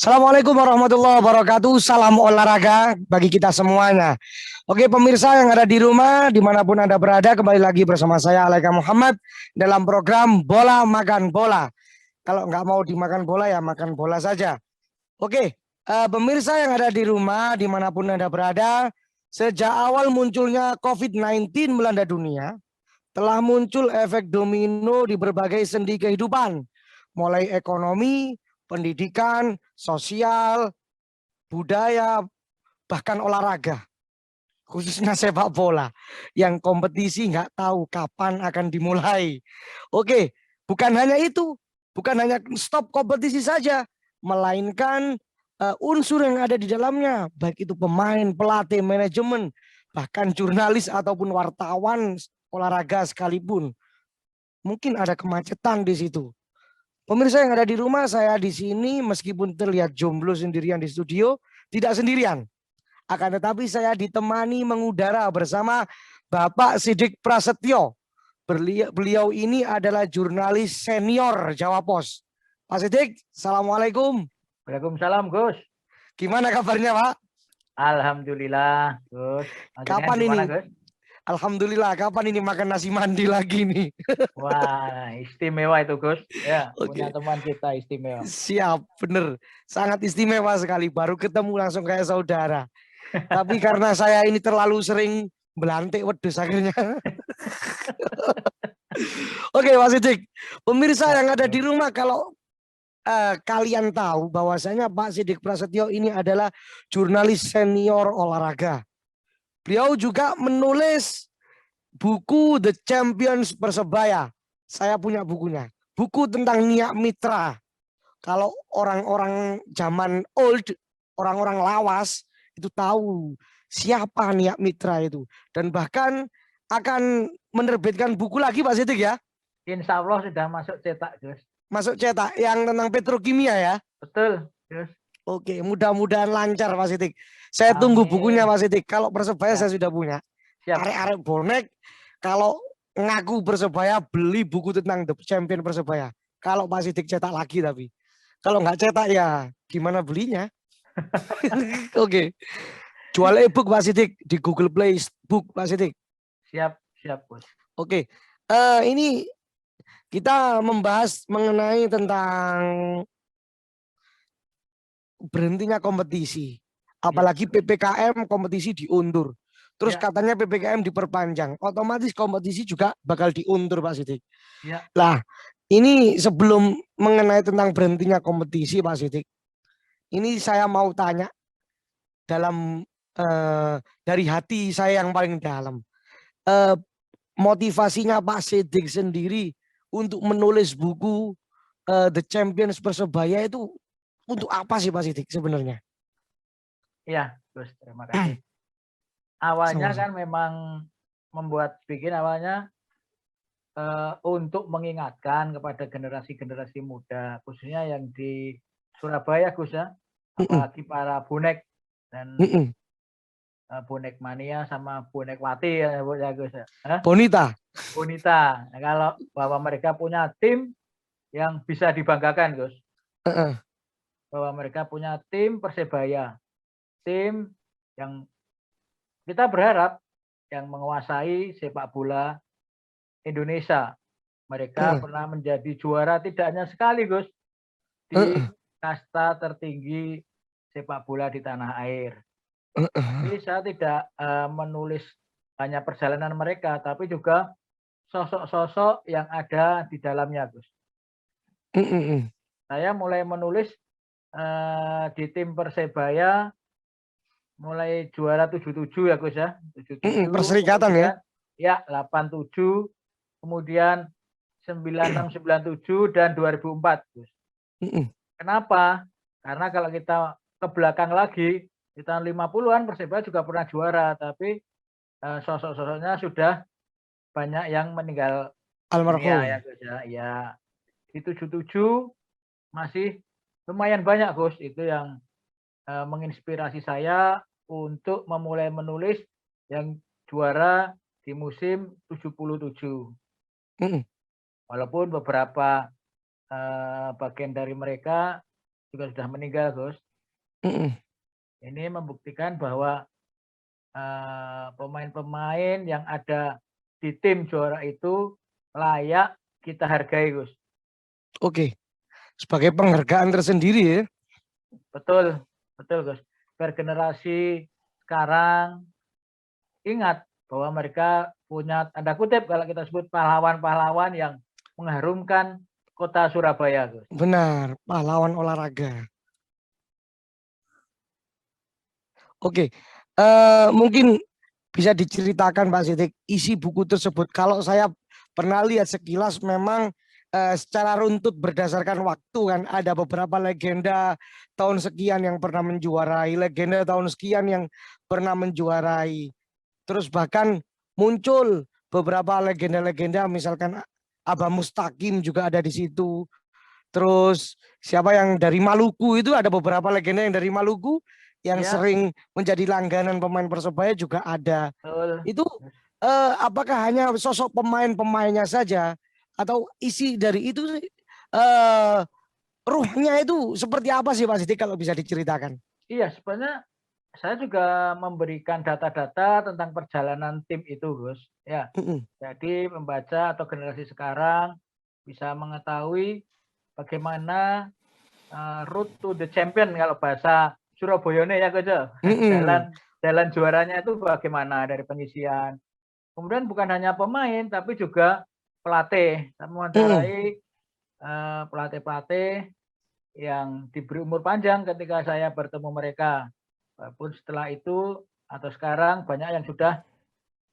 Assalamualaikum warahmatullahi wabarakatuh. Salam olahraga bagi kita semuanya. Oke pemirsa yang ada di rumah, dimanapun Anda berada, kembali lagi bersama saya Alaika Muhammad dalam program Bola Makan Bola. Kalau nggak mau dimakan bola ya makan bola saja. Oke, pemirsa yang ada di rumah, dimanapun Anda berada, sejak awal munculnya COVID-19 melanda dunia, telah muncul efek domino di berbagai sendi kehidupan, mulai ekonomi, pendidikan, sosial, budaya, bahkan olahraga, khususnya sepak bola, yang kompetisi nggak tahu kapan akan dimulai. Oke, bukan hanya itu, bukan hanya stop kompetisi saja, melainkan unsur yang ada di dalamnya, baik itu pemain, pelatih, manajemen, bahkan jurnalis ataupun wartawan olahraga sekalipun, mungkin ada kemacetan di situ. Pemirsa yang ada di rumah, saya di sini meskipun terlihat jomblo sendirian di studio, tidak sendirian. Akan tetapi saya ditemani mengudara bersama Bapak Siddik Prasetyo. Beliau ini adalah jurnalis senior Jawa Pos. Pak Siddik, Assalamualaikum. Waalaikumsalam, Gus. Gimana kabarnya, Pak? Alhamdulillah, Gus. Kapan gimana, ini? Gus? Alhamdulillah, kapan ini makan nasi mandi lagi nih? Wah, istimewa itu, Gus. Ya, punya Oke. teman kita istimewa. Siap, bener. Sangat istimewa sekali. Baru ketemu langsung kayak saudara. Tapi karena saya ini terlalu sering belantik wedhus akhirnya. Oke, Mas Siddik. Pemirsa yang ada di rumah, kalau kalian tahu bahwasanya Pak Siddik Prasetyo ini adalah jurnalis senior olahraga. Beliau juga menulis buku The Champions Persebaya. Saya punya bukunya. Buku tentang Niak Mitra. Kalau orang-orang zaman old, orang-orang lawas itu tahu siapa Niak Mitra itu. Dan bahkan akan menerbitkan buku lagi Pak Siddik ya. Insya Allah sudah masuk cetak, Gus. Masuk cetak yang tentang petrokimia ya. Betul, Gus. Oke, mudah-mudahan lancar Pak Siddik. Saya tunggu bukunya Pak Siddik. Kalau Persebaya saya sudah punya. Arek-arek bonek kalau ngaku Persebaya beli buku tentang The Champion Persebaya. Kalau Pak Siddik cetak lagi tapi. Kalau nggak cetak ya gimana belinya? Oke. Jual e-book Pak Siddik di Google Play Book Pak Siddik. Siap, Gus. Oke. Ini kita membahas mengenai tentang berhentinya kompetisi. Apalagi PPKM kompetisi diundur. Terus katanya PPKM diperpanjang. Otomatis kompetisi juga bakal diundur Pak Siddik. Lah, ini sebelum mengenai tentang berhentinya kompetisi Pak Siddik. Ini saya mau tanya dalam dari hati saya yang paling dalam. Motivasinya Pak Siddik sendiri untuk menulis buku The Champions Persebaya itu untuk apa sih Pak Siddik sebenarnya? Iya, Gus, terima kasih. Awalnya kan memang bikin awalnya untuk mengingatkan kepada generasi-generasi muda, khususnya yang di Surabaya, Gus ya, apalagi para bonek dan bonek mania sama bonek wati ya, Gus ya. Bonita. Nah, kalau bahwa mereka punya tim yang bisa dibanggakan, Gus. Bahwa mereka punya tim Persebaya, tim yang kita berharap yang menguasai sepak bola Indonesia. Mereka pernah menjadi juara tidak hanya sekali, Gus, di kasta tertinggi sepak bola di tanah air. Jadi saya tidak menulis hanya perjalanan mereka, tapi juga sosok-sosok yang ada di dalamnya, Gus. Saya mulai menulis di tim Persebaya mulai juara 77 ya, Gus ya. 77. Perserikatan ya. Ya, 87, kemudian 96, 97 dan 2004, Gus. Kenapa? Karena kalau kita ke belakang lagi di tahun 50-an Persebaya juga pernah juara, tapi sosok-sosoknya sudah banyak yang meninggal almarhum ya, Gus ya. Ya, di 77 masih lumayan banyak, Gus. Itu yang menginspirasi saya untuk memulai menulis yang juara di musim 77. Walaupun beberapa bagian dari mereka juga sudah meninggal, Gus. Mm-mm. Ini membuktikan bahwa pemain-pemain yang ada di tim juara itu layak kita hargai, Gus. Oke, sebagai penghargaan tersendiri ya. Betul, betul, Gus. Biar generasi sekarang ingat bahwa mereka punya tanda kutip kalau kita sebut pahlawan-pahlawan yang mengharumkan kota Surabaya, Gus. Benar, pahlawan olahraga. Oke, mungkin bisa diceritakan Pak Sidik isi buku tersebut. Kalau saya pernah lihat sekilas memang secara runtut berdasarkan waktu kan ada beberapa legenda tahun sekian yang pernah menjuarai, legenda tahun sekian yang pernah menjuarai. Terus bahkan muncul beberapa legenda-legenda misalkan Abah Mustaqim juga ada di situ. Terus siapa yang dari Maluku itu ada beberapa legenda yang dari Maluku yang Ya, sering menjadi langganan pemain Persebaya juga ada. betul. Itu apakah hanya sosok pemain-pemainnya saja atau isi dari itu eh, ruhnya itu seperti apa sih Pak Siti kalau bisa diceritakan? Iya, sebenarnya saya juga memberikan data-data tentang perjalanan tim itu, Gus. Ya, Mm-mm. jadi membaca atau generasi sekarang bisa mengetahui bagaimana route to the champion kalau bahasa Surabayane ya, Gus. Mm-mm. Jalan juaranya itu bagaimana dari penyisian. Kemudian bukan hanya pemain tapi juga pelatih. Saya Mm-mm. mewawancarai pelatih-pelatih yang diberi umur panjang ketika saya bertemu mereka. Walaupun setelah itu atau sekarang banyak yang sudah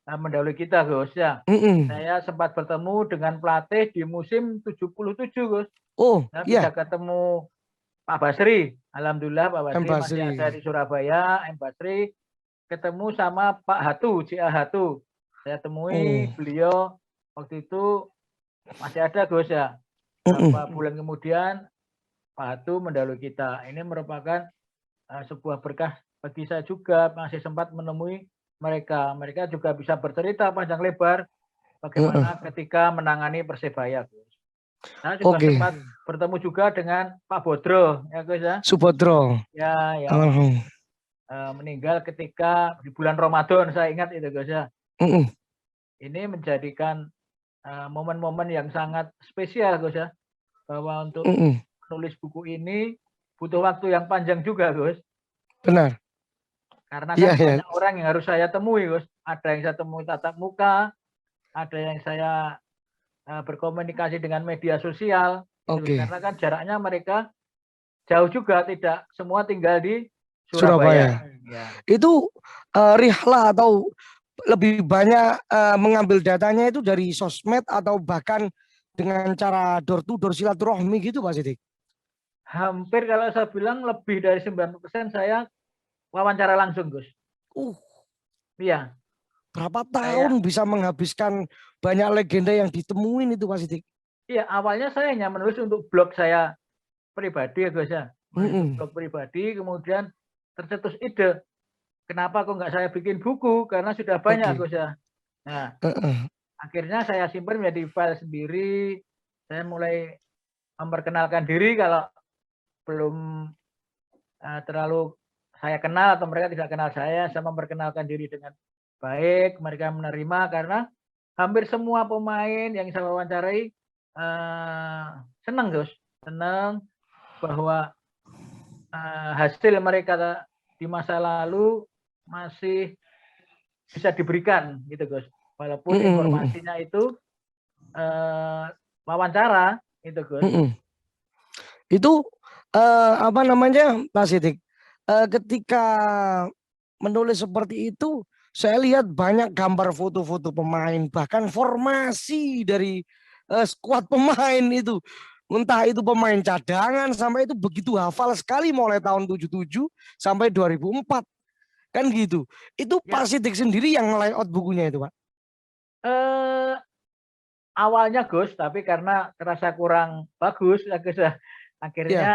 mendahului kita, Gus. Ya, Mm-mm. saya sempat bertemu dengan pelatih di musim 77, Gus. Oh Saya bisa iya, ketemu Pak Basri. Alhamdulillah Pak M. Basri masih ada Basri. di Surabaya. M. Basri ketemu sama Pak Hatu, Cia Hatu. Saya temui Oh. beliau waktu itu masih ada, Gus, ya. Mm-mm. Beberapa bulan kemudian Pak Hatu mendahului kita. Ini merupakan sebuah berkah bagi saya juga masih sempat menemui mereka. Mereka juga bisa bercerita panjang lebar Mm-mm. bagaimana ketika menangani Persebaya, Gus. Saya juga Oke, sempat bertemu juga dengan Pak Bodro, ya, Gus, ya. Subodro. Ya, yang Alhamdulillah. meninggal ketika di bulan Ramadan, saya ingat itu, Gus, ya. Mm-mm. Ini menjadikan momen-momen yang sangat spesial, Gus, ya. Bahwa untuk Mm-mm. menulis buku ini butuh waktu yang panjang juga, Gus. Benar. Karena Iya kan ya. banyak orang yang harus saya temui, Gus. Ada yang saya temui tatap muka, ada yang saya berkomunikasi dengan media sosial, gitu, Gus. Oke. Karena kan jaraknya mereka jauh juga, tidak semua tinggal di Surabaya. Surabaya. Ya, Itu rihla atau lebih banyak mengambil datanya itu dari sosmed atau bahkan dengan cara door to door silaturahmi gitu Pak Sidik. hampir kalau saya bilang lebih dari 90% saya wawancara langsung, Gus. Uh, Iya, berapa saya tahun bisa menghabiskan banyak legenda yang ditemuin itu Pak Sidik. iya awalnya saya hanya menulis untuk blog saya pribadi, ya, Gus, ya. Menulis untuk Mm-mm. blog pribadi, kemudian tercetus ide, kenapa kok nggak saya bikin buku? Karena sudah banyak, Oke. Gus, ya. Nah, Uh-uh. akhirnya saya simpan menjadi file sendiri. Saya mulai memperkenalkan diri kalau belum terlalu saya kenal atau mereka tidak kenal saya memperkenalkan diri dengan baik, mereka menerima karena hampir semua pemain yang saya wawancarai senang, Gus, senang bahwa hasil mereka di masa lalu masih bisa diberikan, gitu, Gus. Walaupun Mm-mm. informasinya itu wawancara, itu, Gus. Mm-mm. Itu apa namanya Pak Sidik? Ketika menulis seperti itu, saya lihat banyak gambar foto-foto pemain, bahkan formasi dari skuad pemain itu. Entah itu pemain cadangan sampai itu begitu hafal sekali mulai tahun 77 sampai 2004. Kan gitu. Itu Pak Ya, Sidik sendiri yang layout bukunya itu, Pak. eh, awalnya, Gus, tapi karena terasa kurang bagus, ya, Gus, ya, Ya, akhirnya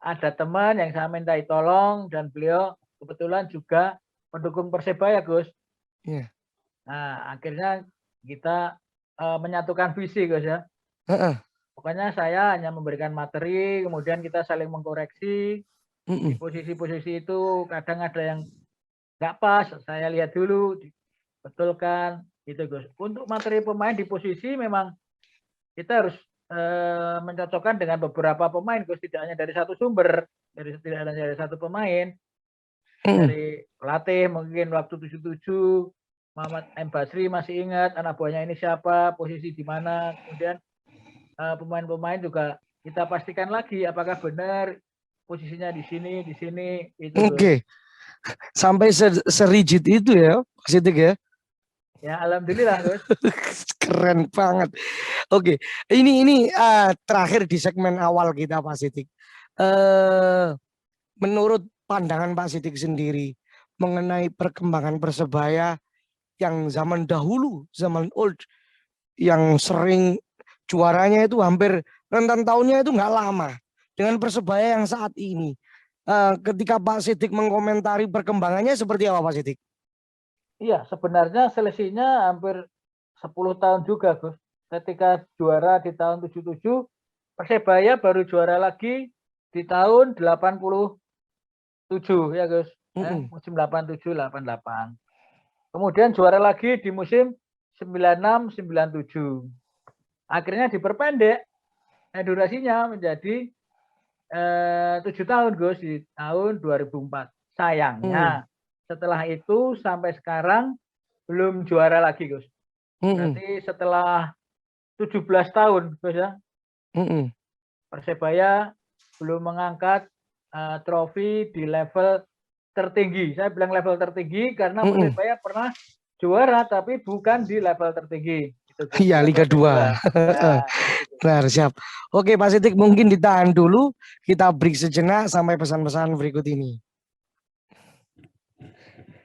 ada teman yang saya mintai tolong dan beliau kebetulan juga pendukung Persebaya, Gus. ya. Nah, akhirnya kita menyatukan visi, Gus, ya. Heeh. Pokoknya saya hanya memberikan materi, kemudian kita saling mengkoreksi di Mm-mm. posisi-posisi itu. Kadang ada yang nggak pas, saya lihat dulu, betulkan, gitu Gus. Untuk materi pemain di posisi memang kita harus mencocokkan dengan beberapa pemain, Gus. Tidak hanya dari satu sumber, tidak hanya dari satu pemain, Mm-mm. dari pelatih mungkin waktu 77, Muhammad M. Basri masih ingat anak buahnya ini siapa, posisi di mana, kemudian pemain-pemain juga kita pastikan lagi apakah benar posisinya di sini, itu Gus. Oke, sampai serigid itu ya, Pak Sidik ya. Ya, alhamdulillah Gus. Keren banget. Oke, ini terakhir di segmen awal kita Pak Sidik. Eh, menurut pandangan Pak Sidik sendiri mengenai perkembangan Persebaya yang zaman dahulu, zaman old, yang sering juaranya itu hampir rentan tahunnya itu nggak lama dengan Persebaya yang saat ini. Ketika Pak Sidik mengomentari perkembangannya seperti apa Pak Sidik? Iya, sebenarnya selisihnya hampir 10 tahun juga Gus. Ketika juara di tahun 77, Persebaya baru juara lagi di tahun 87 ya Gus. Mm-mm. Musim 87 88. Kemudian juara lagi di musim 96 97. Akhirnya diperpendek durasinya menjadi 7 tahun Gus di tahun 2004. Mm-mm. Sayangnya setelah itu sampai sekarang belum juara lagi Gus. Mm-mm. Berarti setelah 17 tahun Gus ya, Mm-mm. Persebaya belum mengangkat trofi di level tertinggi. Saya bilang level tertinggi karena Mm-mm. Persebaya pernah juara tapi bukan di level tertinggi. Itu Gus, di Iya, level Liga 2. kedua. Ya, itu. Benar, siap. Oke, Pak Sidik mungkin ditahan dulu. Kita break sejenak sampai pesan-pesan berikut ini.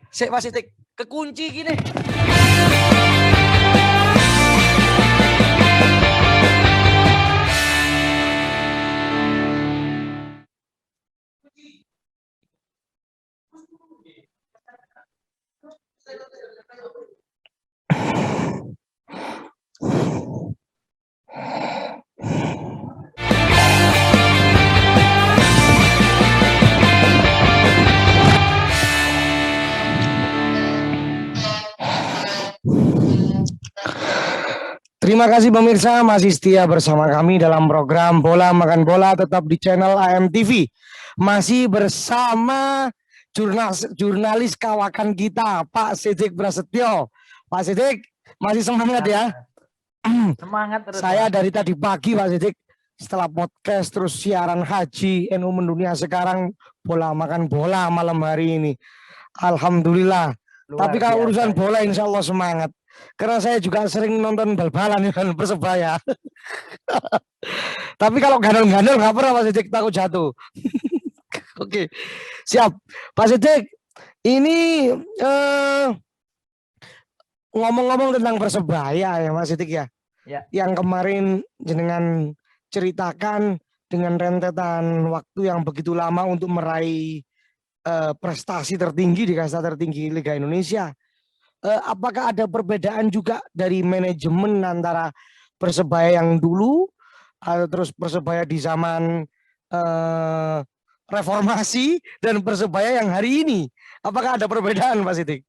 Sik, Pak Sidik, kekunci gini. Terima kasih pemirsa masih setia bersama kami dalam program Bola Makan Bola tetap di channel AMTV. Masih bersama jurnalis kawakan kita Pak Sidik Prasetyo. Pak Sidik masih semangat ya? Semangat terus Saya Mas. dari tadi pagi Pak Sidik setelah podcast terus siaran haji NU Mendunia sekarang Bola Makan Bola malam hari ini. Alhamdulillah. Tapi Luar kalau biasa urusan ya. bola insya Allah semangat. Karena saya juga sering nonton bal-balan dengan Persebaya. Tapi kalau gandol-gandol nggak pernah Pak Sidik, takut jatuh. Oke, siap. Pak Sidik, ini ngomong-ngomong tentang Persebaya ya Mas Sidik ya. Ya. Yang kemarin jenengan ceritakan dengan rentetan waktu yang begitu lama untuk meraih prestasi tertinggi di kasta tertinggi Liga Indonesia. Apakah ada perbedaan juga dari manajemen antara Persebaya yang dulu atau terus Persebaya di zaman reformasi dan Persebaya yang hari ini? Apakah ada perbedaan Pak Sidik?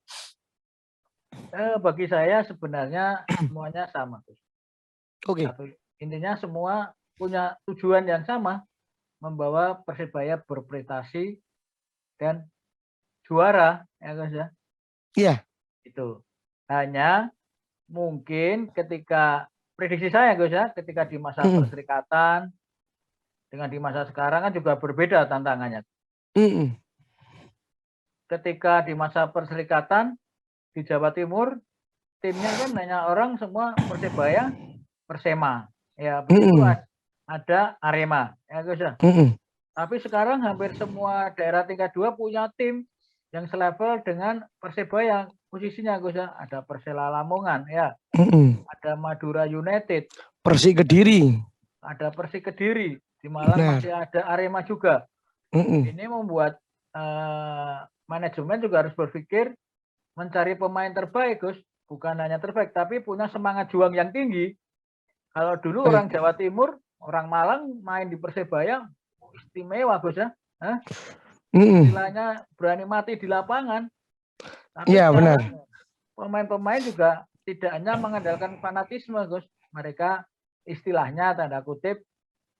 Bagi saya sebenarnya semuanya sama. Oke. Intinya semua punya tujuan yang sama, membawa Persebaya berprestasi dan juara ya guys ya. Iya. Itu. Hanya mungkin ketika prediksi saya guys ya, ketika di masa perserikatan dengan di masa sekarang kan juga berbeda tantangannya. Ketika di masa perserikatan di Jawa Timur timnya kan banyak orang semua Persebaya, Persema. Ya, begitu ada Arema ya guys ya. Tapi sekarang hampir semua daerah tingkat 2 punya tim yang selevel dengan Persebaya posisinya Gus ya. Ada Persela Lamongan ya. Ada Madura United. Persik Kediri. Ada Persik Kediri. Di Malang masih ada Arema juga. Ini membuat manajemen juga harus berpikir mencari pemain terbaik Gus. Bukan hanya terbaik tapi punya semangat juang yang tinggi. Kalau dulu orang Jawa Timur orang Malang main di Persebaya istimewa Gus ya. Hah? Mm-mm. Istilahnya berani mati di lapangan. Tapi Iya benar. sekarang pemain-pemain juga tidak hanya mengandalkan fanatisme Gus. Mereka istilahnya tanda kutip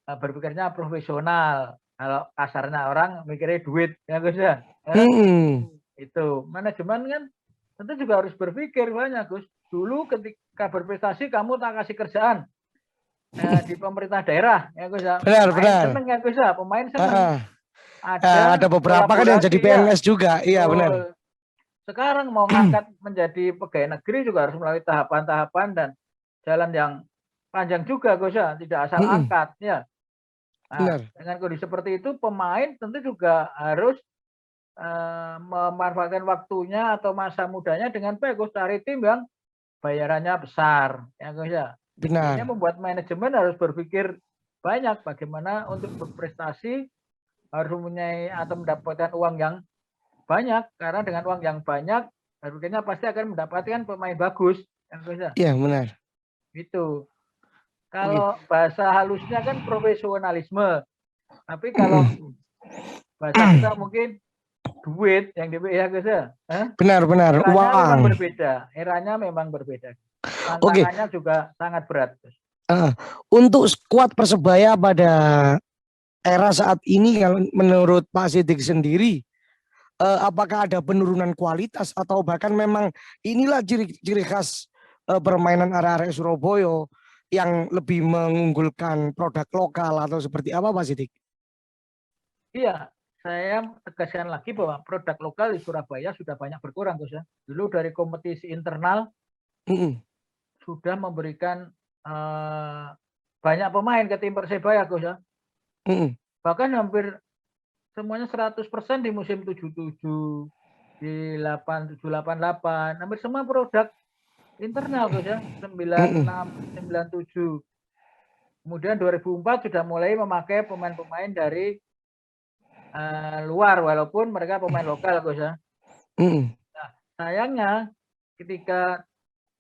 berpikirnya profesional. Kalau kasarnya orang mikirnya duit ya Gus ya. Mm-mm. Itu manajemen kan tentu juga harus berpikir banyak Gus. Dulu ketika berprestasi kamu tak kasih kerjaan di pemerintah daerah ya Gus ya. Benar, Pemain benar. seneng ya Gus ya. Pemain seneng. Ah, ada Ada beberapa kan yang jadi kolaborasi ya. PNS juga. Iya benar. Betul. Sekarang mau ngangkat menjadi pegawai negeri juga harus melalui tahapan-tahapan dan jalan yang panjang juga Gus ya. Tidak asal Mm-mm. angkat ya. Nah, Benar. dengan kondisi seperti itu pemain tentu juga harus memanfaatkan waktunya atau masa mudanya dengan baik Gus, cari tim yang bayarannya besar ya Gus ya. Ini Benar. membuat manajemen harus berpikir banyak bagaimana untuk berprestasi harus mempunyai atau mendapatkan uang yang banyak karena dengan uang yang banyak berpikirnya pasti akan mendapatkan pemain bagus ya Gus ya. Iya benar. Gitu. Oke. Kalau bahasa halusnya kan profesionalisme. Tapi kalau bahasa kita mungkin duit yang ya Gus ya. Benar, benar. Eranya memang Uang. berbeda. Eranya memang berbeda. Oke. Tantangannya juga sangat berat. Untuk skuad Persebaya pada era saat ini, kalau menurut Pak Siddiq sendiri, apakah ada penurunan kualitas atau bahkan memang inilah ciri khas permainan arek-arek Surabaya yang lebih mengunggulkan produk lokal atau seperti apa Pak Siddiq? Iya, saya tegaskan lagi bahwa produk lokal di Surabaya sudah banyak berkurang Gus ya. Dulu dari kompetisi internal sudah memberikan banyak pemain ke tim Persebaya Gus ya. Bahkan hampir semuanya 100% di musim 77, di 87, 88, hampir semua produk internal Gus ya, 96, 97. Kemudian 2004 sudah mulai memakai pemain-pemain dari luar walaupun mereka pemain lokal Gus ya. Nah, sayangnya ketika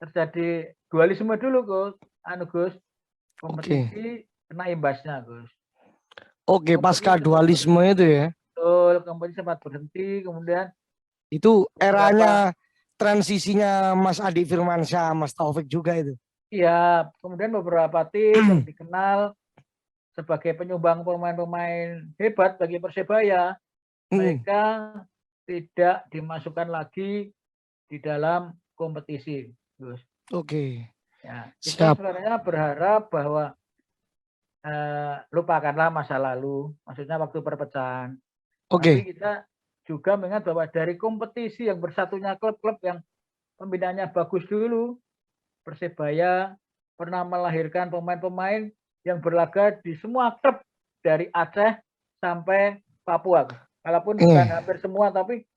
terjadi dualisme dulu Gus, kompetisi kena imbasnya Gus. Oke, pasca dualisme itu ya. Betul, kompetisi sempat berhenti, kemudian itu eranya transisinya Mas Adi Firmansyah, Mas Taufik juga itu. Iya, kemudian beberapa tim yang dikenal sebagai penyumbang pemain-pemain hebat bagi Persebaya, mereka tidak dimasukkan lagi di dalam kompetisi, Gus. Oke. Ya, kita sebenarnya berharap bahwa lupakanlah masa lalu, maksudnya waktu perpecahan. Tapi kita juga mengingat bahwa dari kompetisi yang bersatunya klub-klub yang pembinaannya bagus dulu, Persebaya pernah melahirkan pemain-pemain yang berlaga di semua klub dari Aceh sampai Papua. Walaupun bukan hampir semua, tapi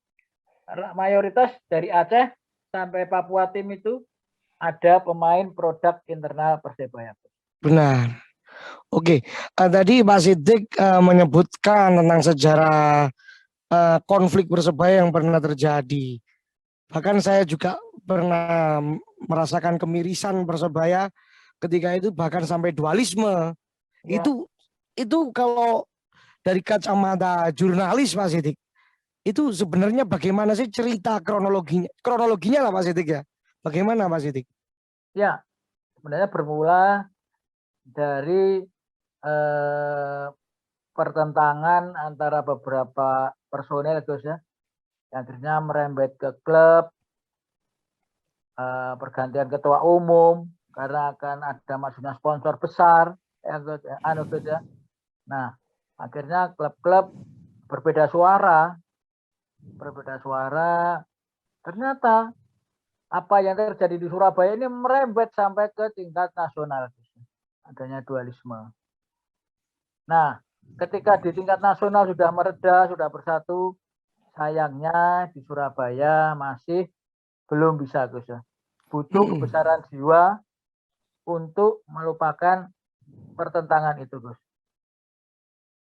mayoritas dari Aceh sampai Papua tim itu ada pemain produk internal Persebaya. Benar. Oke, tadi Pak Siddiq menyebutkan tentang sejarah konflik Persebaya yang pernah terjadi. Bahkan saya juga pernah merasakan kemirisan Persebaya ketika itu, bahkan sampai dualisme. Ya. Itu kalau dari kacamata jurnalis Pak Siddiq, itu sebenarnya bagaimana sih cerita kronologinya lah Pak Siddiq ya? Bagaimana Pak Siddiq? Ya, sebenarnya bermula dari pertentangan antara beberapa personel Gus ya, yang akhirnya merembet ke klub, pergantian ketua umum karena akan ada masuknya sponsor besar ya. Nah, akhirnya klub-klub berbeda suara. Ternyata apa yang terjadi di Surabaya ini merembet sampai ke tingkat nasional, adanya dualisme. Nah, ketika di tingkat nasional sudah mereda, sudah bersatu, sayangnya di Surabaya masih belum bisa Gus ya. Butuh kebesaran jiwa untuk melupakan pertentangan itu Gus.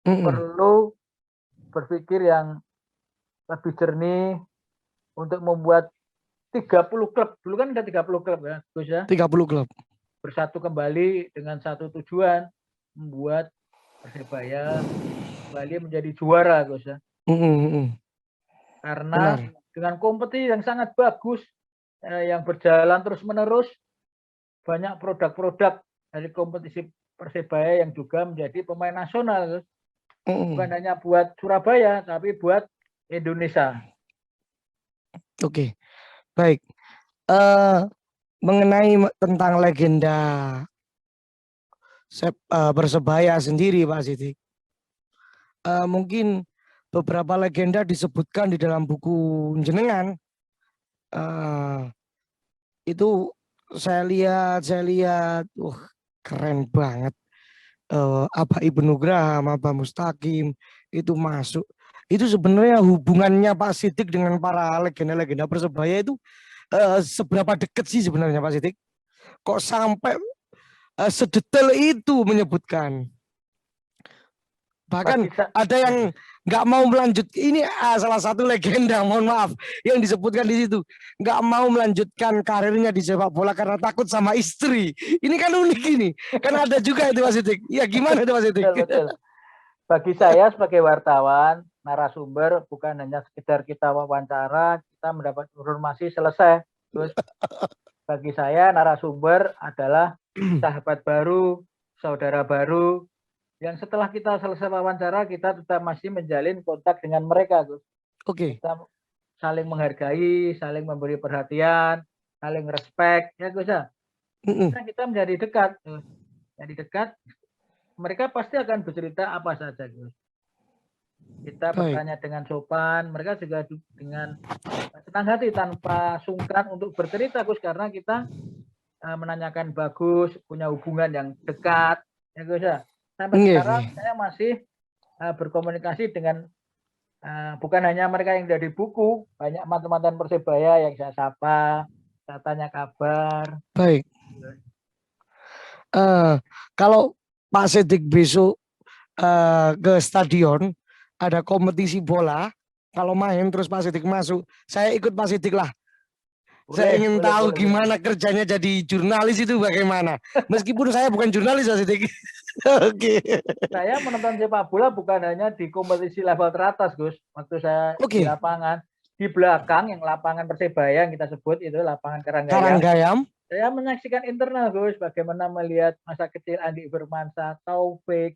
Perlu berpikir yang lebih jernih untuk membuat 30 klub. Dulu kan ada 30 klub ya Gus ya. 30 klub. Bersatu kembali dengan satu tujuan. membuat Persebaya kembali menjadi juara, Gus ya. Karena Benar. dengan kompetisi yang sangat bagus, yang berjalan terus-menerus, banyak produk-produk dari kompetisi Persebaya yang juga menjadi pemain nasional, Gus. Bukan hanya buat Surabaya, tapi buat Indonesia. Oke, baik. Mengenai tentang legenda Persebaya sendiri, Pak Sidik, mungkin beberapa legenda disebutkan di dalam buku jenengan. Itu saya lihat, keren banget. Abah Ibnu Graham, Abah Mustaqim itu masuk. Itu sebenarnya hubungannya Pak Sidik dengan para legenda-legenda Persebaya itu seberapa dekat sih sebenarnya Pak Sidik? Kok sampai sedetail itu menyebutkan? Bahkan ada yang nggak mau melanjut. Ini salah satu legenda, mohon maaf, yang disebutkan di situ nggak mau melanjutkan karirnya di sepak bola karena takut sama istri. Ini kan unik ini. Kan ada juga itu Mas Sidik. Ya gimana itu Mas Sidik? Betul. Bagi saya sebagai wartawan, narasumber bukan hanya sekedar kita wawancara, kita mendapat informasi selesai. Terus bagi saya narasumber adalah sahabat baru, saudara baru, yang setelah kita selesai wawancara, kita tetap masih menjalin kontak dengan mereka, Gus. Oke. Kita saling menghargai, saling memberi perhatian, saling respect, ya Gus ya. Kita menjadi dekat, jadi dekat. Mereka pasti akan bercerita apa saja, Gus. Kita bertanya dengan sopan, mereka juga dengan senang hati tanpa sungkan untuk bercerita, Gus, karena kita menanyakan bagus, punya hubungan yang dekat, ya Gus ya. Sampai sekarang saya masih berkomunikasi dengan bukan hanya mereka yang dari buku, banyak mantan-mantan Persebaya yang saya sapa, saya tanya kabar. Baik. Kalau Pak Sidik besok ke stadion ada kompetisi bola, kalau main terus Pak Sidik masuk, saya ikut Pak Sidik lah. Saya ingin tahu gimana kerjanya jadi jurnalis itu bagaimana. Meskipun saya bukan jurnalis Pak Sidik. Oke. Saya menonton sepak bola bukan hanya di kompetisi level teratas, Gus. Waktu saya di lapangan, di belakang yang lapangan Persebaya yang kita sebut itu lapangan Karanggayam. Saya menyaksikan internal, Gus, bagaimana melihat masa kecil Andi Firmansyah, Taufik.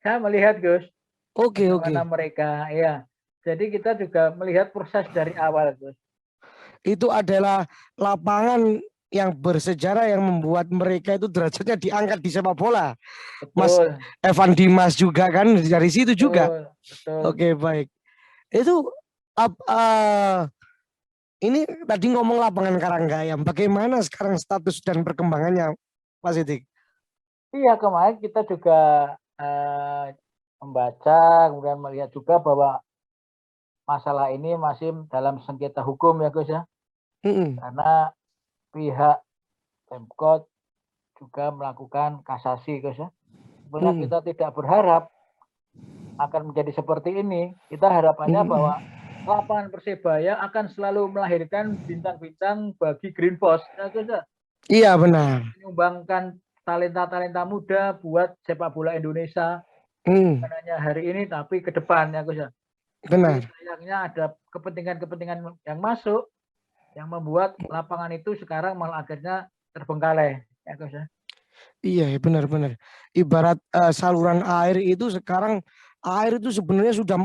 Saya melihat, Gus. Bagaimana mereka, ya. Jadi kita juga melihat proses dari awal, Gus. Itu adalah lapangan yang bersejarah yang membuat mereka itu derajatnya diangkat di sepak bola. Betul. Mas Evan Dimas juga kan dari situ juga. Betul. Oke, baik. Itu ini tadi ngomong lapangan Karanggayam. Bagaimana sekarang status dan perkembangannya, Pak Sidik? Iya, kemarin kita juga membaca, kemudian melihat juga bahwa masalah ini masih dalam sengketa hukum ya Gus ya. Karena pihak Pemkot juga melakukan kasasi Gus ya. Sebenarnya kita tidak berharap akan menjadi seperti ini. Kita harapannya bahwa lapangan Persebaya akan selalu melahirkan bintang-bintang bagi Green Force ya Gus ya. Iya benar. Menyumbangkan talenta-talenta muda buat sepak bola Indonesia. Bukan hanya hari ini tapi ke depan ya Gus ya. Benar. Sayangnya ada kepentingan-kepentingan yang masuk yang membuat lapangan itu sekarang malah akhirnya terbengkalai ya Gus ya. Iya benar-benar. Ibarat saluran air itu sekarang air itu sebenarnya sudah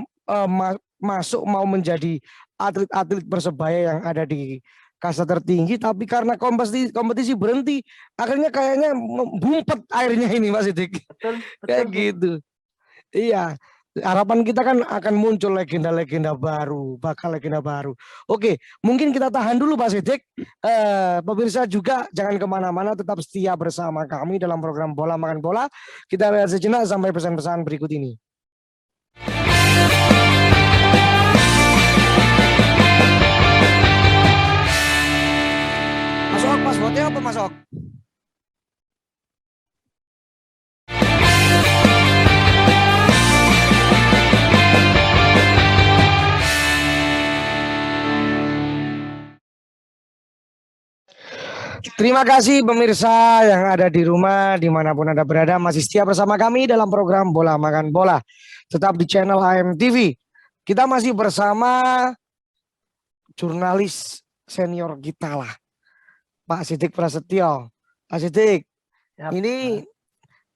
masuk mau menjadi atlet-atlet Persebaya yang ada di kasta tertinggi, tapi karena kompetisi berhenti, akhirnya kayaknya bumpet airnya ini Mas Sidik. Betul. Kayak gitu. Iya. Harapan kita kan akan muncul legenda-legenda baru, bakal legenda baru. Oke, mungkin kita tahan dulu Pak Sidik. Pemirsa juga jangan kemana-mana, tetap setia bersama kami dalam program Bola Makan Bola. Kita lihat sejenak sampai pesan-pesan berikut ini. Masuk passwordnya apa masuk? Terima kasih pemirsa yang ada di rumah dimanapun Anda berada masih setia bersama kami dalam program Bola Makan Bola. Tetap di channel AMTV. Kita masih bersama jurnalis senior kita lah, Pak Siddiq Prasetyo. Pak Siddiq, Siap. ini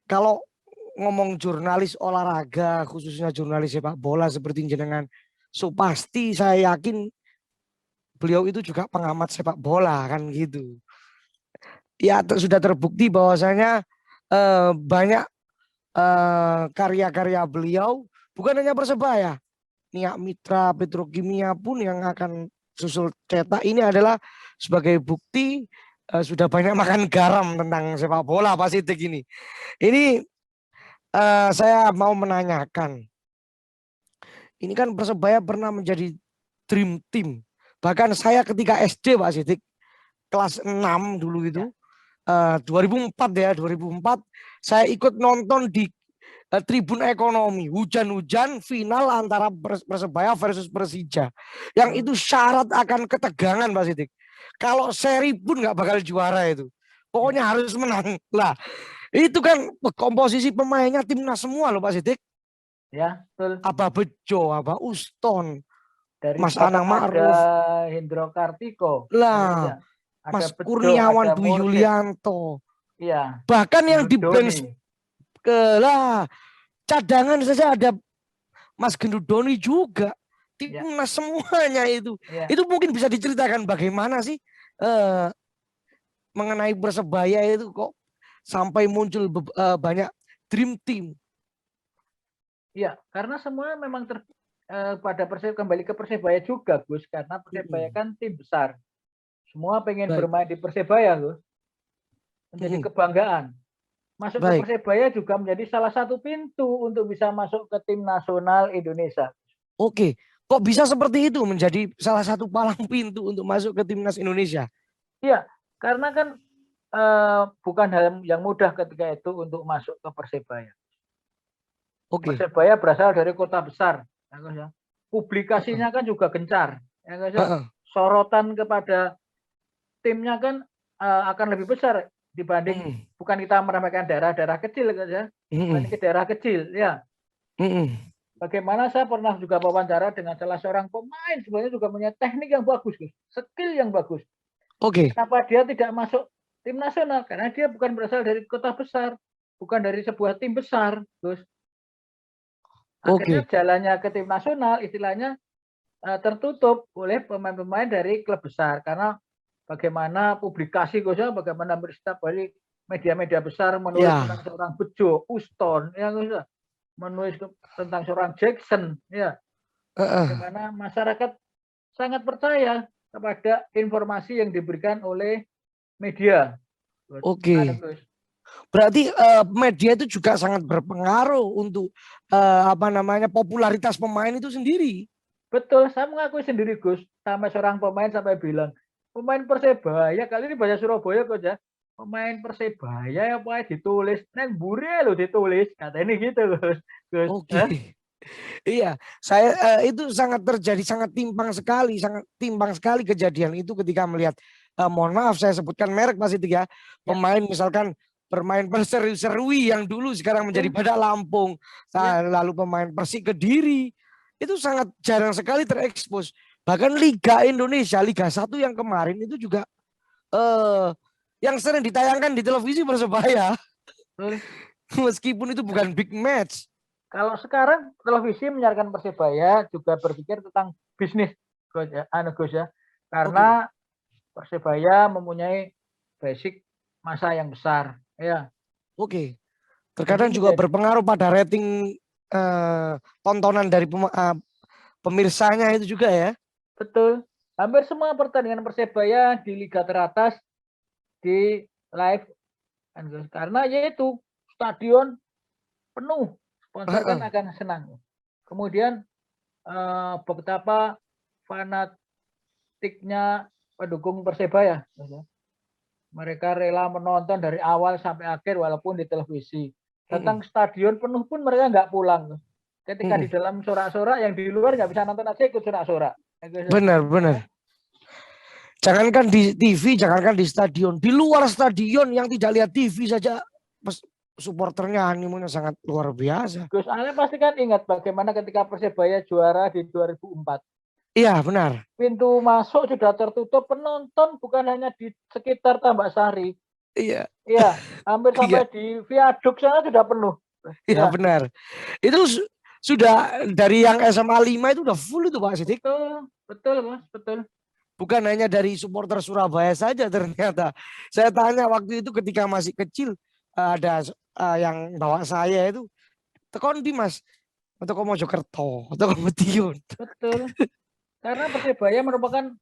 kalau ngomong jurnalis olahraga, khususnya jurnalis sepak bola seperti jenengan, so pasti saya yakin beliau itu juga pengamat sepak bola kan gitu. Ya sudah terbukti bahwasanya banyak karya-karya beliau bukan hanya Persebaya, Niak Mitra Petrokimia pun yang akan susul cetak ini adalah sebagai bukti sudah banyak makan garam tentang sepak bola Pak Siddiq ini. Ini saya mau menanyakan, ini kan Persebaya pernah menjadi dream team. Bahkan saya ketika SD Pak Siddiq kelas 6 dulu itu 2004 ya 2004 saya ikut nonton di tribun ekonomi hujan-hujan final antara Persebaya versus Persija yang itu syarat akan ketegangan Pak Siddiq. Kalau seri pun nggak bakal juara itu, pokoknya harus menang lah. Itu kan komposisi pemainnya timnas semua loh Pak Siddiq. Ya, betul. Aba Bejo, Aba Uston, Dari Mas Batam Anang ada Ma'ruf Hendro Kartiko. lah, Ada Mas Bejo, Kurniawan ada Dwi Mursid. Yulianto. Iya. Bahkan yang di bench Doni. lah cadangan saja ada Mas Gendudoni juga. Timnas semuanya itu. Ya. Itu mungkin bisa diceritakan bagaimana sih mengenai Persebaya itu kok sampai muncul banyak dream team. Iya, karena semua memang pada kembali ke Persebaya juga, Gus. Karena Persebaya kan tim besar. Semua pengen Baik. bermain di Persebaya, Gus. Menjadi kebanggaan. Masuk ke Persebaya juga menjadi salah satu pintu untuk bisa masuk ke tim nasional Indonesia. Oke, kok bisa seperti itu menjadi salah satu palang pintu untuk masuk ke timnas Indonesia? Iya, karena kan bukan hal yang mudah ketika itu untuk masuk ke Persebaya. Persebaya berasal dari kota besar, ya. Publikasinya kan juga gencar, ya. Sorotan kepada timnya kan akan lebih besar dibanding bukan kita meremehkan daerah-daerah kecil, ya. Dibanding ke daerah kecil, ya. Bagaimana saya pernah juga wawancara dengan salah seorang pemain sebenarnya juga punya teknik yang bagus, skill yang bagus. Kenapa dia tidak masuk tim nasional? Karena dia bukan berasal dari kota besar, bukan dari sebuah tim besar, Gus. Akhirnya jalannya ke tim nasional istilahnya tertutup oleh pemain-pemain dari klub besar karena bagaimana publikasi Gus ya, bagaimana berita balik media-media besar menulis tentang seorang Bejo, Uston, ya Gus ya, menulis tentang seorang Jackson, ya. Bagaimana masyarakat sangat percaya kepada informasi yang diberikan oleh media. Berarti media itu juga sangat berpengaruh untuk popularitas pemain itu sendiri. Betul, saya mengakui sendiri Gus, sama seorang pemain sampai bilang, pemain Persebaya kali ini bahasa Surabaya kok ya, pemain Persebaya apa ditulis, neng bure lo ditulis, kata ini gitu Gus. Iya, saya itu sangat terjadi, sangat timpang sekali kejadian itu ketika melihat, mohon maaf saya sebutkan merek Mas itu ya, pemain misalkan bermain Perseru-Serui yang dulu sekarang menjadi Badak Lampung, lalu pemain Persik Kediri, itu sangat jarang sekali terekspos. Bahkan Liga Indonesia, Liga 1 yang kemarin itu juga yang sering ditayangkan di televisi Persebaya, meskipun itu bukan big match. Kalau sekarang televisi menyiarkan Persebaya juga berpikir tentang bisnis, Gus ya, karena Persebaya mempunyai basic masa yang besar, ya. Terkadang juga berpengaruh pada rating tontonan dari pemirsanya itu juga ya. Betul, hampir semua pertandingan Persebaya di liga teratas di live, karena yaitu stadion penuh. Sponsor kan akan senang. Kemudian betapa fanatiknya pendukung Persebaya. Mereka rela menonton dari awal sampai akhir walaupun di televisi. Datang stadion penuh pun mereka nggak pulang. Ketika di dalam sorak-sorak yang di luar nggak bisa nonton aja ikut sorak-sorak. Benar. Jangankan di TV, jangankan di stadion, di luar stadion yang tidak lihat TV saja supporternya animonya sangat luar biasa. Gus Ale pasti kan ingat bagaimana ketika Persebaya juara di 2004. Iya benar. Pintu masuk sudah tertutup, penonton bukan hanya di sekitar Tambak Sari. Iya. Iya, hampir sampai di viaduk sana sudah penuh. Iya benar. Itu sudah dari yang SMA 5 itu udah full itu Pak Sidik. Betul Mas, betul. Bukan hanya dari supporter Surabaya saja ternyata. Saya tanya waktu itu ketika masih kecil ada yang bawa saya itu tekon di Mas atau Mojokerto atau Madiun. Betul. Karena Persebaya merupakan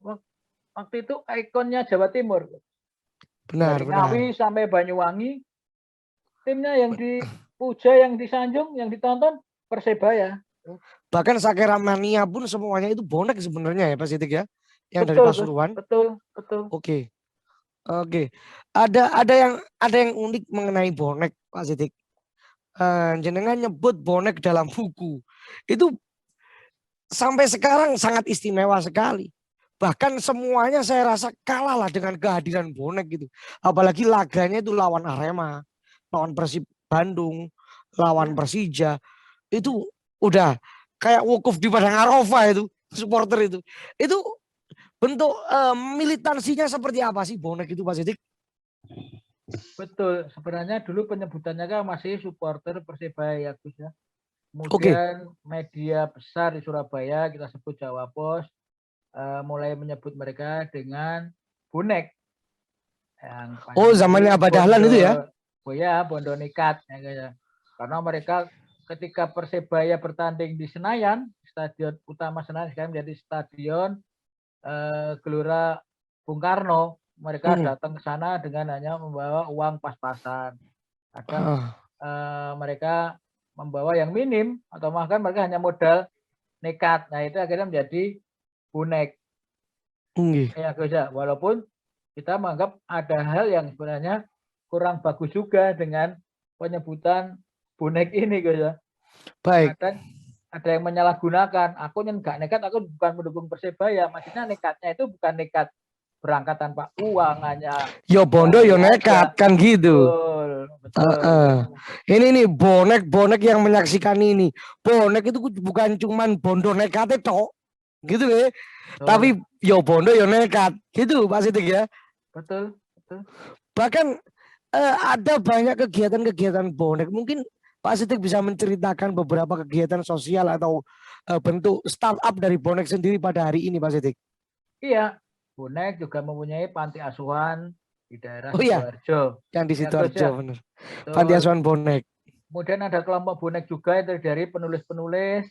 waktu itu ikonnya Jawa Timur. Benar, dari Ngawi sampai Banyuwangi, timnya yang dipuja, yang disanjung, yang ditonton Persebaya. Bahkan Sakera Mania pun semuanya itu bonek sebenarnya ya Pak Sidik ya. Yang betul, dari Pasuruan. Betul. Oke. Ada yang unik mengenai bonek Pak Sidik. Jenengan nyebut bonek dalam buku. Itu sampai sekarang sangat istimewa sekali. Bahkan semuanya saya rasa kalah lah dengan kehadiran bonek gitu. Apalagi laganya itu lawan Arema, lawan Persib Bandung, lawan Persija. Itu udah kayak wukuf di Padang Arafah itu, supporter itu. Itu bentuk militansinya seperti apa sih bonek itu Pak Sidik? Betul, sebenarnya dulu penyebutannya kan masih supporter Persebaya Gus ya. Kemudian media besar di Surabaya, kita sebut Jawa Pos, mulai menyebut mereka dengan bonek. Yang zamannya Abah Dahlan itu ya? Oh ya, Bondo Nekat. Ya. Karena mereka ketika Persebaya bertanding di Senayan, stadion utama Senayan sekarang menjadi stadion Gelora Bung Karno, mereka datang ke sana dengan hanya membawa uang pas-pasan. Kadang mereka membawa yang minim atau bahkan mereka hanya modal nekat. Nah itu akhirnya menjadi bonek. Ya Gus ya, walaupun kita menganggap ada hal yang sebenarnya kurang bagus juga dengan penyebutan bonek ini Gus ya. Baik. Ada yang menyalahgunakan. Aku nggak nekat, aku bukan mendukung Persebaya. Maksudnya nekatnya itu bukan nekat berangkat tanpa uang, hanya yo bondo yo nekat kan gitu. Betul. Ini nih bonek yang menyaksikan ini. Bonek itu bukan cuman bondo nekat itu, gitu ya. Tapi yo bondo yo nekat, gitu Pak Sidik ya. Betul. Bahkan ada banyak kegiatan-kegiatan bonek. Mungkin Pak Sidik bisa menceritakan beberapa kegiatan sosial atau bentuk startup dari bonek sendiri pada hari ini Pak Sidik. Iya, bonek juga mempunyai panti asuhan di daerah Sidoarjo. Yang di Sidoarjo benar. Panti asuhan bonek. Kemudian ada kelompok bonek juga yang terdiri dari penulis-penulis.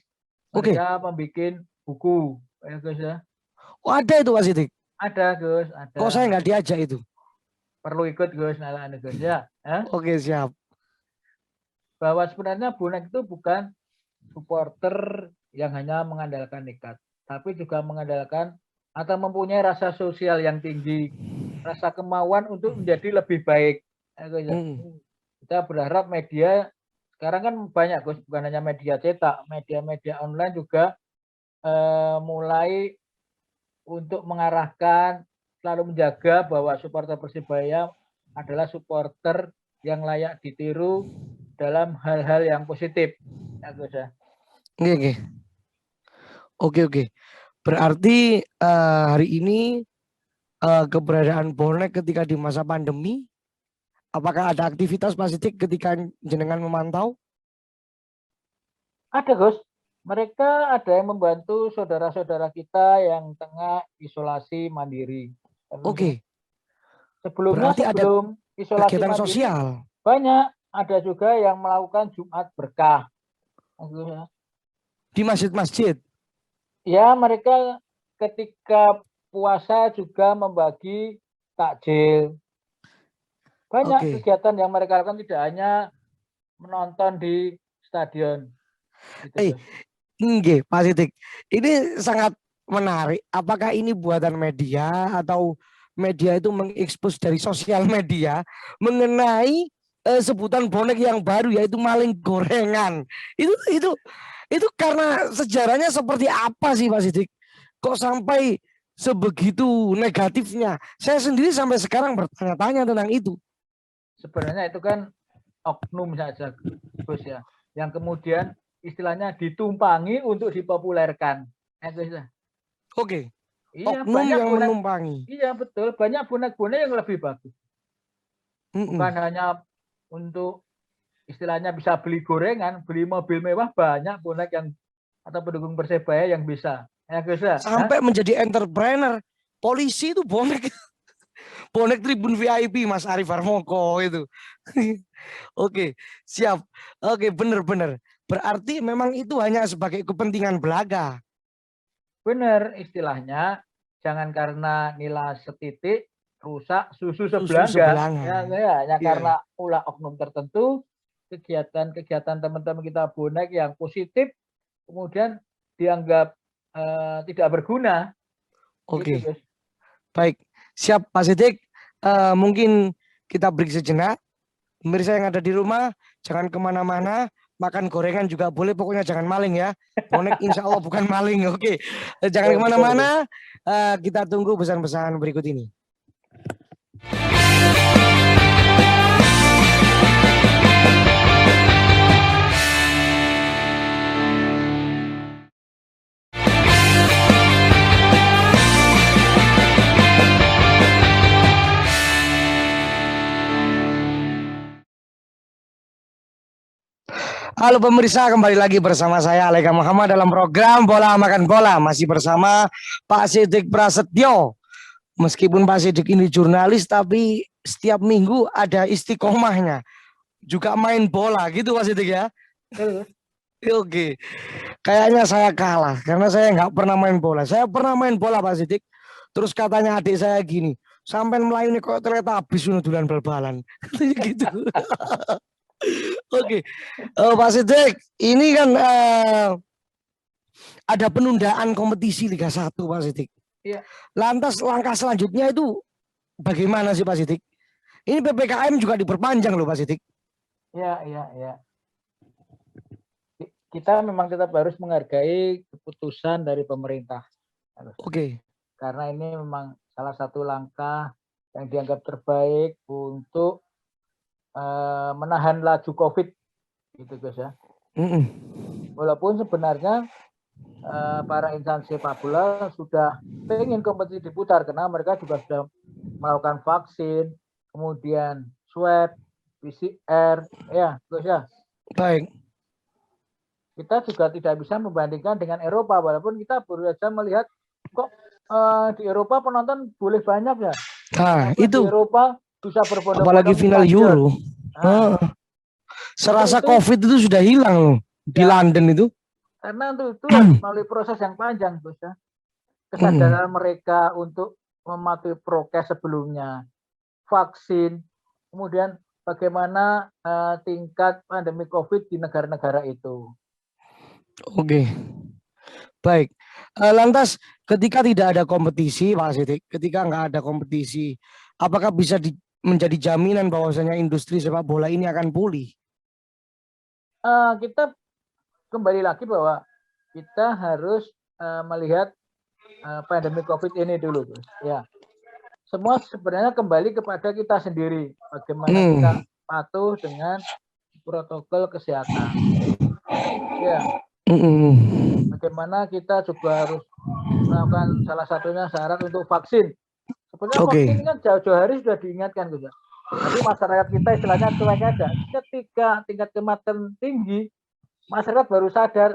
Mereka membuat buku, ya Gus ya. Oh ada itu Pak Sidik? Ada Gus, ada. Kok saya nggak diajak itu? Perlu ikut Gus, Gus ya. Oke siap. Bahwa sebenarnya bonek itu bukan supporter yang hanya mengandalkan nekat, tapi juga mengandalkan atau mempunyai rasa sosial yang tinggi, rasa kemauan untuk menjadi lebih baik. Kita berharap media sekarang kan banyak Gus, bukan hanya media cetak, media-media online juga mulai untuk mengarahkan, selalu menjaga bahwa supporter Persebaya adalah supporter yang layak ditiru dalam hal-hal yang positif. Ya Gus ya. Oke. Berarti hari ini keberadaan bonek ketika di masa pandemi, apakah ada aktivitas Pak Sidik ketika jenengan memantau? Ada Gus. Mereka ada yang membantu saudara-saudara kita yang tengah isolasi mandiri. Oke. Sebelum isolasi kegiatan mandiri, sosial. Banyak. Ada juga yang melakukan Jumat berkah. Di masjid-masjid? Ya, mereka ketika puasa juga membagi takjil. Banyak kegiatan yang mereka lakukan, tidak hanya menonton di stadion. Pak Sidik, ini sangat menarik. Apakah ini buatan media atau media itu mengekspos dari sosial media mengenai sebutan bonek yang baru yaitu maling gorengan. Itu karena sejarahnya seperti apa sih Pak Sidik? Kok sampai sebegitu negatifnya. Saya sendiri sampai sekarang bertanya-tanya tentang itu. Sebenarnya itu kan oknum saja, Gus ya. Yang kemudian istilahnya ditumpangi untuk dipopulerkan. Gus ya. Oke, Iya, oknum banyak yang bonek. menumpangi. Iya betul, banyak bonek-bonek yang lebih bagus. Bukan hanya untuk istilahnya bisa beli gorengan, beli mobil mewah, banyak bonek yang atau pendukung Persebaya yang bisa. Ya Gus ya. Sampai menjadi entrepreneur. Polisi itu bonek. Bonek Tribun VIP Mas Arif Armoko itu. Oke, siap. Oke, benar-benar. Berarti memang itu hanya sebagai kepentingan belaga. Benar istilahnya, jangan karena nilai setitik rusak susu Susu sebelanga. Ya, sebelangan. hanya Iya. karena ulah oknum tertentu, kegiatan-kegiatan teman-teman kita bonek yang positif, kemudian dianggap tidak berguna. Oke, Gitu, Gus. baik. Siap Pak Sidik. Mungkin kita break sejenak. Pemirsa yang ada di rumah, jangan kemana-mana. Makan gorengan juga boleh, pokoknya jangan maling ya. Bonek insya Allah bukan maling. Oke, jangan Betul, betul. kemana-mana. Kita tunggu pesan-pesan berikut ini. Halo pemirsa, kembali lagi bersama saya Aleka Muhammad dalam program Bola Makan Bola. Masih bersama Pak Sidik Prasetyo. Meskipun Pak Sidik ini jurnalis, tapi setiap minggu ada istiqomahnya. Juga main bola gitu Pak Sidik ya. Oke, kayaknya saya kalah karena saya nggak pernah main bola. Saya pernah main bola Pak Sidik. Terus katanya adik saya gini, sampai melayani kok ternyata habis dulan bal-balan. Gitu. Oke, Pak Sidik, ini kan ada penundaan kompetisi Liga 1 Pak Sidik. Iya. Lantas langkah selanjutnya itu bagaimana sih Pak Sidik? Ini PPKM juga diperpanjang loh Pak Sidik. Iya. Kita memang tetap harus menghargai keputusan dari pemerintah. Oke. Karena ini memang salah satu langkah yang dianggap terbaik untuk menahan laju COVID, gitu guys ya. Walaupun sebenarnya para instansi sepak bola sudah ingin kompetisi diputar karena mereka juga sudah melakukan vaksin, kemudian swab, PCR, ya guys ya. Baik. Kita juga tidak bisa membandingkan dengan Eropa, walaupun kita baru saja melihat kok di Eropa penonton boleh banyak ya. Nah, itu di Eropa bisa berbondong-bondong, apalagi final Euro. Serasa itu, COVID itu sudah hilang loh di London itu. Karena itu melalui proses yang panjang, Bos ya. Kesadaran mereka untuk mematuhi prokes sebelumnya, vaksin, kemudian bagaimana tingkat pandemi COVID di negara-negara itu. Oke, baik. Lantas ketika tidak ada kompetisi, Pak Sidik, ketika nggak ada kompetisi, apakah bisa menjadi jaminan bahwasanya industri sepak bola ini akan pulih? Kita kembali lagi bahwa kita harus melihat pandemi COVID ini dulu, Bos. Ya, semua sebenarnya kembali kepada kita sendiri, bagaimana kita patuh dengan protokol kesehatan. Ya. Bagaimana kita juga harus melakukan salah satunya syarat untuk vaksin. Sebenarnya vaksin kan jauh-jauh hari sudah diingatkan gitu. Tapi masyarakat kita istilahnya cuek aja. Ketika tingkat kematian tinggi, masyarakat baru sadar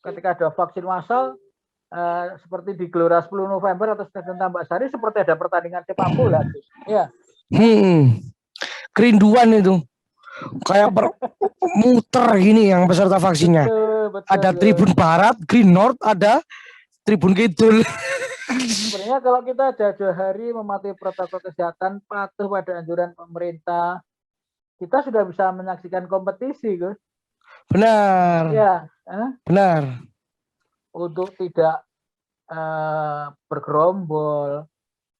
ketika ada vaksin massal seperti di Gelora 10 November atau Stadion Tambak Sari seperti ada pertandingan sepak bola. Ya. Kerinduan itu. Kayak muter gini yang peserta vaksinnya. Betul, ada Tribun Barat, Green North, ada Tribun Kidul. Sebenarnya kalau kita jauh-jauh hari mematuhi protokol kesehatan, patuh pada anjuran pemerintah, kita sudah bisa menyaksikan kompetisi, Gus. Benar. Ya. Benar. Untuk tidak bergerombol,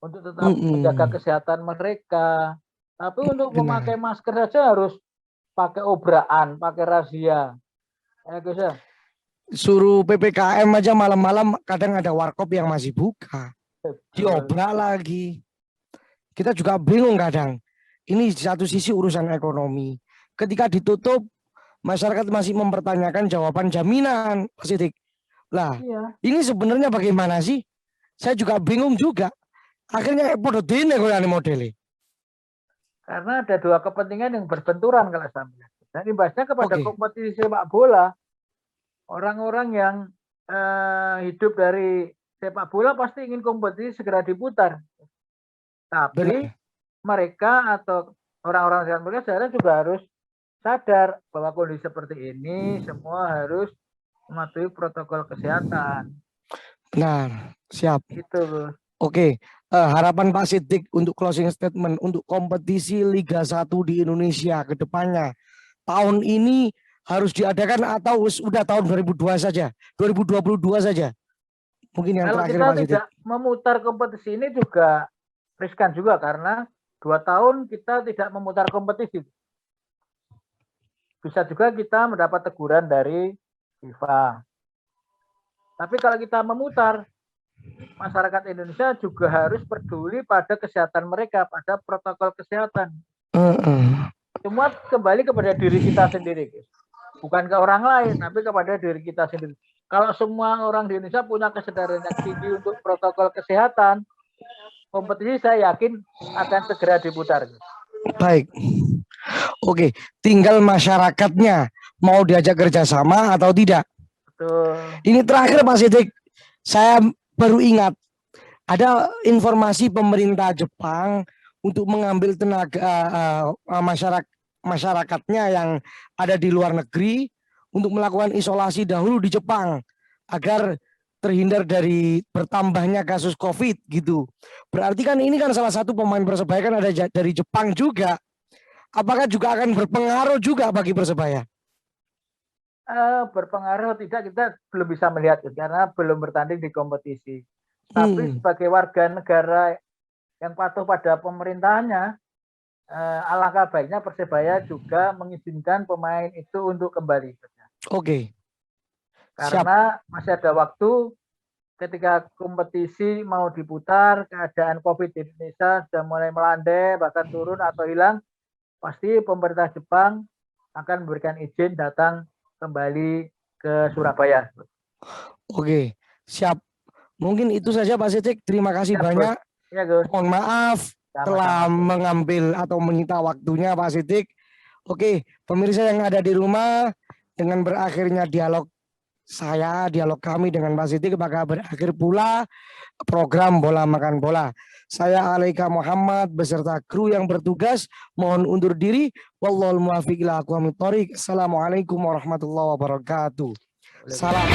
untuk tetap menjaga kesehatan mereka. Tapi untuk memakai masker saja harus pakai obraan, pakai razia. Ya, Gus ya. Suruh PPKM aja malam-malam kadang ada warkop yang masih buka. diobrak lagi. Kita juga bingung kadang. Ini di satu sisi urusan ekonomi. Ketika ditutup, masyarakat masih mempertanyakan jawaban jaminan, Pak Sidik. Lah, Iya, ini sebenarnya bagaimana sih? Saya juga bingung juga. Akhirnya podo dene koyo modelnya. karena ada dua kepentingan yang berbenturan kalau saya melihat. Dan imbasnya kepada Oke. kompetisi sepak bola, orang-orang yang hidup dari sepak bola pasti ingin kompetisi segera diputar. Tapi Benar. mereka atau orang-orang sepak bola seharusnya juga harus sadar bahwa kondisi seperti ini semua harus mematuhi protokol kesehatan. Benar. Siap. Gitu, Gus. Oke. Harapan Pak Sidik untuk closing statement untuk kompetisi Liga 1 di Indonesia ke depannya. Tahun ini harus diadakan atau sudah tahun 2002 saja? 2022 saja? Mungkin yang Kalau terakhir kita Pak Sidik. tidak memutar kompetisi ini juga riskan juga karena 2 tahun kita tidak memutar kompetisi. Bisa juga kita mendapat teguran dari FIFA. Tapi kalau kita memutar, masyarakat Indonesia juga harus peduli pada kesehatan mereka, pada protokol kesehatan. Semua kembali kepada diri kita sendiri, bukan ke orang lain, tapi kepada diri kita sendiri. Kalau semua orang di Indonesia punya kesadaran yang tinggi untuk protokol kesehatan, kompetisi saya yakin akan segera diputar. Baik. Oke, tinggal masyarakatnya mau diajak kerjasama atau tidak. Betul. Ini terakhir Pak Sidik, saya baru ingat ada informasi pemerintah Jepang untuk mengambil tenaga masyarakatnya yang ada di luar negeri untuk melakukan isolasi dahulu di Jepang agar terhindar dari bertambahnya kasus COVID gitu. Berarti kan ini kan salah satu pemain Persebaya kan ada dari Jepang juga. Apakah juga akan berpengaruh juga bagi Persebaya? Berpengaruh tidak kita belum bisa melihat karena belum bertanding di kompetisi. Tapi sebagai warga negara yang patuh pada pemerintahannya, alangkah baiknya Persebaya juga mengizinkan pemain itu untuk kembali. Oke. Karena masih ada waktu ketika kompetisi mau diputar, keadaan COVID di Indonesia sudah mulai melandai, bahkan turun atau hilang, pasti pemerintah Jepang akan memberikan izin datang kembali ke Surabaya. Oke, siap. Mungkin itu saja Pak Sidik. Terima kasih banyak. Ya, Gus. Mohon maaf telah mengambil atau menyita waktunya Pak Sidik. Oke, pemirsa yang ada di rumah, dengan berakhirnya dialog kami dengan Pak Sidik, maka berakhir pula program Bola Makan Bola. Saya Alaika Muhammad beserta kru yang bertugas mohon undur diri. Wallahul muwaffiq ila aqwamit thoriq. Assalamualaikum warahmatullahi wabarakatuh. Salam.